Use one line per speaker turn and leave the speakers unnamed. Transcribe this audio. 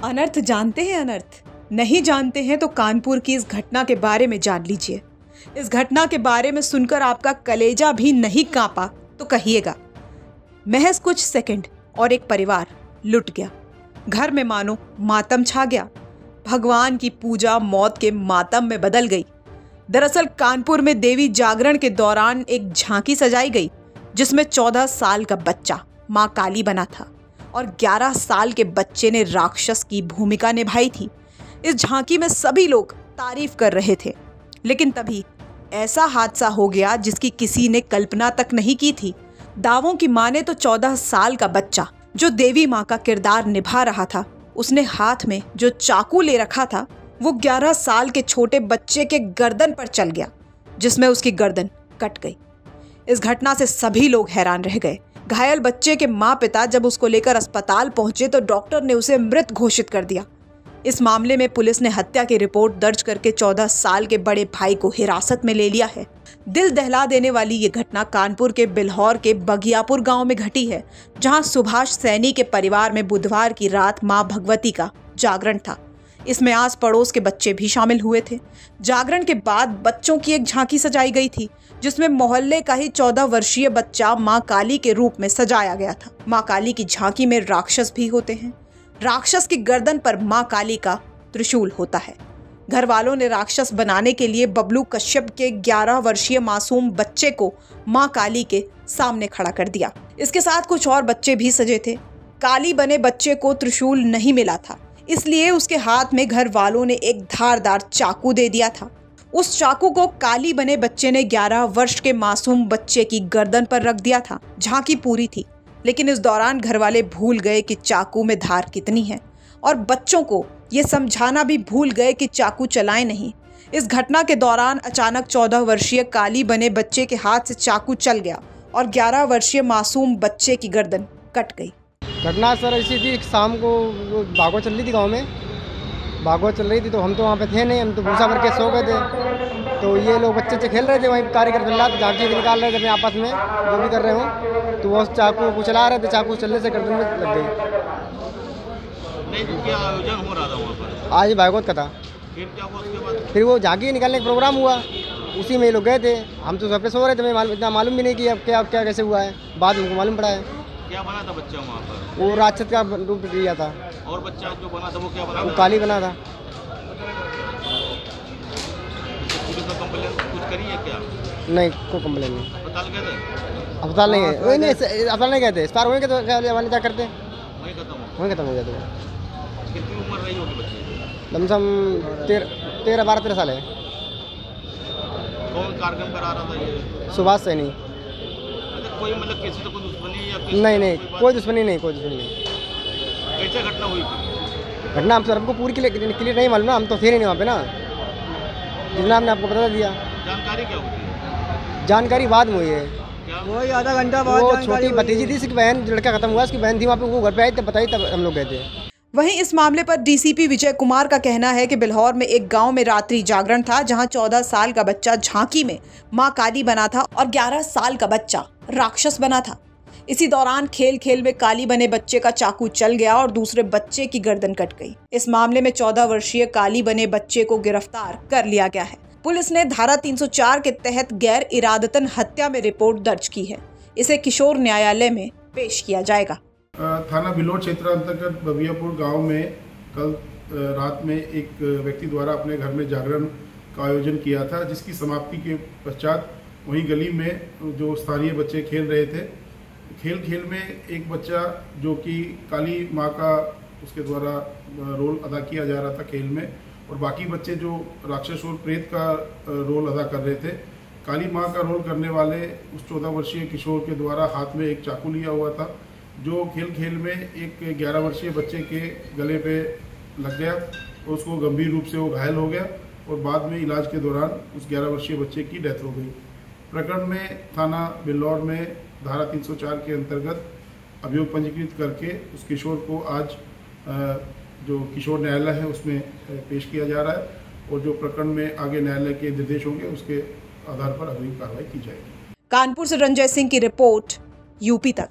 अनर्थ जानते हैं अनर्थ? नहीं जानते हैं तो कानपुर की इस घटना के बारे में जान लीजिए। इस घटना के बारे में सुनकर आपका कलेजा भी नहीं कांपा तो कहिएगा। महज कुछ सेकंड और एक परिवार लुट गया। घर में मानो मातम छा गया। भगवान की पूजा मौत के मातम में बदल गई। दरअसल कानपुर में देवी जागरण के दौरान एक झांकी सजाई गई जिसमें 14 साल का बच्चा मां काली बना था और 11 साल के बच्चे ने राक्षस की भूमिका निभाई थी। इस झांकी में सभी लोग तारीफ कर रहे थे, लेकिन तभी ऐसा हादसा हो गया जिसकी किसी ने कल्पना तक नहीं की थी। दावों की माने तो 14 साल का बच्चा जो देवी मां का किरदार निभा रहा था, उसने हाथ में जो चाकू ले रखा था वो 11 साल के छोटे बच्चे के गर्दन पर चल गया, जिसमें उसकी गर्दन कट गई। इस घटना से सभी लोग हैरान रह गए। घायल बच्चे के माँ पिता जब उसको लेकर अस्पताल पहुंचे तो डॉक्टर ने उसे मृत घोषित कर दिया। इस मामले में पुलिस ने हत्या की रिपोर्ट दर्ज करके 14 साल के बड़े भाई को हिरासत में ले लिया है। दिल दहला देने वाली ये घटना कानपुर के बिल्हौर के बगियापुर गांव में घटी है, जहां सुभाष सैनी के परिवार में बुधवार की रात मां भगवती का जागरण था। इसमें आस पड़ोस के बच्चे भी शामिल हुए थे। जागरण के बाद बच्चों की एक झांकी सजाई गई थी जिसमें मोहल्ले का ही 14 वर्षीय बच्चा मां काली के रूप में सजाया गया था। मां काली की झांकी में राक्षस भी होते हैं। राक्षस की गर्दन पर मां काली का त्रिशूल होता है। घर वालों ने राक्षस बनाने के लिए बबलू कश्यप के 11 वर्षीय मासूम बच्चे को मां काली के सामने खड़ा कर दिया। इसके साथ कुछ और बच्चे भी सजे थे। काली बने बच्चे को त्रिशूल नहीं मिला था, इसलिए उसके हाथ में घर वालों ने एक धारदार चाकू दे दिया था। उस चाकू को काली बने बच्चे ने 11 वर्ष के मासूम बच्चे की गर्दन पर रख दिया था। झांकी पूरी थी, लेकिन इस दौरान घरवाले भूल गए कि चाकू में धार कितनी है और बच्चों को ये समझाना भी भूल गए कि चाकू चलाएं नहीं। इस घटना के दौरान अचानक 14 वर्षीय काली बने बच्चे के हाथ से चाकू चल गया और 11 वर्षीय मासूम बच्चे की गर्दन कट गई।
घटना सर ऐसी थी, शाम को भागवत चल रही थी गांव में। भागवत चल रही थी तो हम तो वहाँ पे थे नहीं, हम तो भूसा भर के सो गए थे। तो ये लोग बच्चे से खेल रहे थे, वहीं कारीगर चल रहा था, झांकी निकाल रहे थे अपने आपस में, जो भी कर रहे हो। तो वो चाकू को चला रहे थे, चाकू चलने से गर्दन में लग गई।
नहीं तो क्या आयोजन हो रहा था वहाँ पर?
आज भागवत का था।
फिर क्या हुआ उसके बाद?
फिर वो झांकी निकालने का प्रोग्राम हुआ, उसी में ये लोग गए थे। हम तो सब पे सो रहे थे, मैं इतना मालूम भी नहीं कि अब क्या कैसे हुआ है, बाद में मालूम पड़ा है।
क्या बना था बच्चा वहाँ पर?
वो राक्षस का रूप लिया था।
और बच्चा जो बना था वो क्या बना था?
काली बना था।
पुलिस ने कंप्लेन कुछ करी है क्या?
नहीं, कोई कंप्लेन नहीं।
अस्पताल गए थे?
अस्पताल नहीं गए, अस्पताल नहीं गए थे। इस पार हुए तो क्या करते,
वहीं खत्म
हो गया। तो
कितनी उम्र रही होगी बच्चे?
लमसम 13-12 साल है।
कौन कार्यक्रम करा रहा था ये?
सुभाष सैनी।
अच्छा, कोई मतलब किसी से कोई दुश्मनी या
नहीं, कोई दुश्मनी नहीं।
कैसे घटना हुई?
घटना हम सर हमको पूरी क्लियर नहीं मालूम ना, हम तो थे नहीं वहाँ पे ना, जितना हमने आपको बता दिया।
जानकारी क्या होती है?
जानकारी बाद में हुई है।
वही आधा घंटा बाद।
वो छोटी भतीजी थी, उसकी बहन, लड़का खत्म हुआ, उसकी बहन थी वहाँ पे, वो घर पे आई तब बताई, तब हम लोग गए थे।
वहीं इस मामले पर डीसीपी विजय कुमार का कहना है कि बिल्हौर में एक गांव में रात्रि जागरण था, जहां 14 साल का बच्चा झांकी में मां काली बना था और 11 साल का बच्चा राक्षस बना था। इसी दौरान खेल में काली बने बच्चे का चाकू चल गया और दूसरे बच्चे की गर्दन कट गई। इस मामले में 14 वर्षीय काली बने बच्चे को गिरफ्तार कर लिया गया है। पुलिस ने धारा 304 के तहत गैर इरादतन हत्या में रिपोर्ट दर्ज की है। इसे किशोर न्यायालय में पेश किया जाएगा।
थाना बिल्हौर क्षेत्र अंतर्गत बगियापुर गांव में कल रात में एक व्यक्ति द्वारा अपने घर में जागरण का आयोजन किया था, जिसकी समाप्ति के पश्चात वहीं गली में जो स्थानीय बच्चे खेल रहे थे, खेल में एक बच्चा जो कि काली माँ का उसके द्वारा रोल अदा किया जा रहा था खेल में, और बाकी बच्चे जो राक्षस और प्रेत का रोल अदा कर रहे थे। काली माँ का रोल करने वाले उस 14 वर्षीय किशोर के द्वारा हाथ में एक चाकू लिया हुआ था, जो खेल में एक 11 वर्षीय बच्चे के गले पे लग गया और उसको गंभीर रूप से वो घायल हो गया और बाद में इलाज के दौरान उस 11 वर्षीय बच्चे की डेथ हो गई। प्रकरण में थाना बिल्हौर में धारा 304 के अंतर्गत अभियोग पंजीकृत करके उस किशोर को आज जो किशोर न्यायालय है उसमें पेश किया जा रहा है, और जो प्रकरण में आगे न्यायालय के निर्देश होंगे उसके आधार पर अगली कार्रवाई की जाएगी।
कानपुर से रंजय सिंह की रिपोर्ट, यूपी तक।